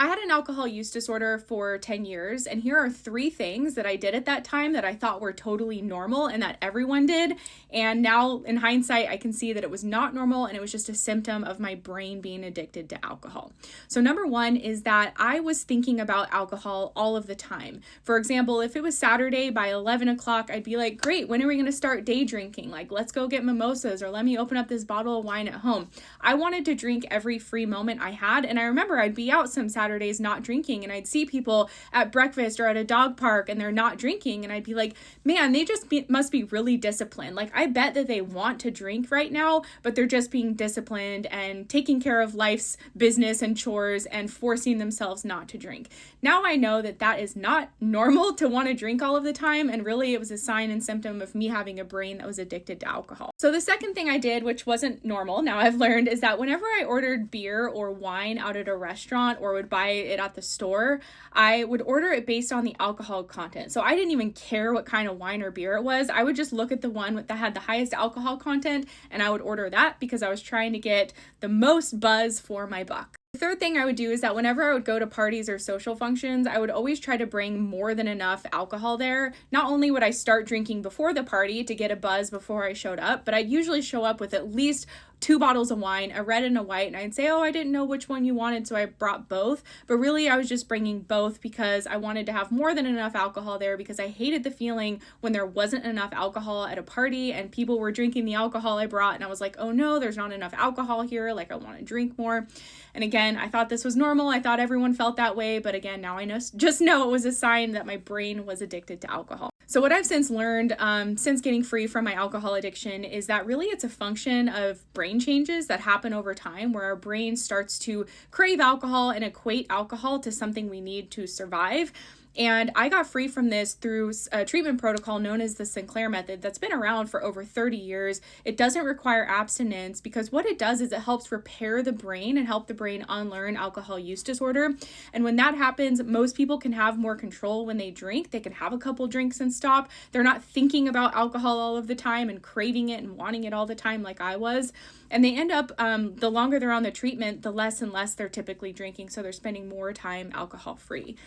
I had an alcohol use disorder for 10 years, and here are 3 things that I did at that time that I thought were totally normal and that everyone did. And now, in hindsight, I can see that it was not normal and it was just a symptom of my brain being addicted to alcohol. So, number 1 is that I was thinking about alcohol all of the time. For example, if it was Saturday by 11 o'clock, I'd be like, great, when are we going to start day drinking? Like, let's go get mimosas or let me open up this bottle of wine at home. I wanted to drink every free moment I had. And I remember I'd be out some Saturdays not drinking, and I'd see people at breakfast or at a dog park and they're not drinking, and I'd be like, man, they just must be really disciplined. Like, I bet that they want to drink right now, but they're just being disciplined and taking care of life's business and chores and forcing themselves not to drink. Now I know that that is not normal to want to drink all of the time, and really it was a sign and symptom of me having a brain that was addicted to alcohol. So the second thing I did, which wasn't normal, now I've learned, is that whenever I ordered beer or wine out at a restaurant or would buy it at the store, I would order it based on the alcohol content. So I didn't even care what kind of wine or beer it was. I would just look at the one that had the highest alcohol content and I would order that because I was trying to get the most buzz for my buck. The third thing I would do is that whenever I would go to parties or social functions, I would always try to bring more than enough alcohol there. Not only would I start drinking before the party to get a buzz before I showed up, but I'd usually show up with at least 2 bottles of wine, a red and a white, and I'd say, oh, I didn't know which one you wanted, so I brought both. But really, I was just bringing both because I wanted to have more than enough alcohol there, because I hated the feeling when there wasn't enough alcohol at a party and people were drinking the alcohol I brought, and I was like, oh no, there's not enough alcohol here, like I want to drink more. And again, I thought this was normal. I thought everyone felt that way, but again, now I just know it was a sign that my brain was addicted to alcohol. So what I've since learned, since getting free from my alcohol addiction, is that really it's a function of brain changes that happen over time, where our brain starts to crave alcohol and equate alcohol to something we need to survive. And I got free from this through a treatment protocol known as the Sinclair Method that's been around for over 30 years. It doesn't require abstinence because what it does is it helps repair the brain and help the brain unlearn alcohol use disorder. And when that happens, most people can have more control when they drink. They can have a couple drinks and stop. They're not thinking about alcohol all of the time and craving it and wanting it all the time like I was. And they end up, the longer they're on the treatment, the less and less they're typically drinking. So they're spending more time alcohol free.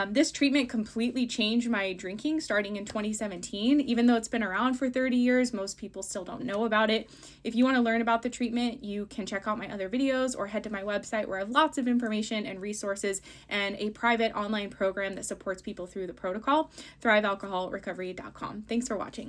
This treatment completely changed my drinking starting in 2017. Even though it's been around for 30 years, most people still don't know about it. If you want to learn about the treatment, you can check out my other videos or head to my website where I have lots of information and resources and a private online program that supports people through the protocol, thrivealcoholrecovery.com. Thanks for watching.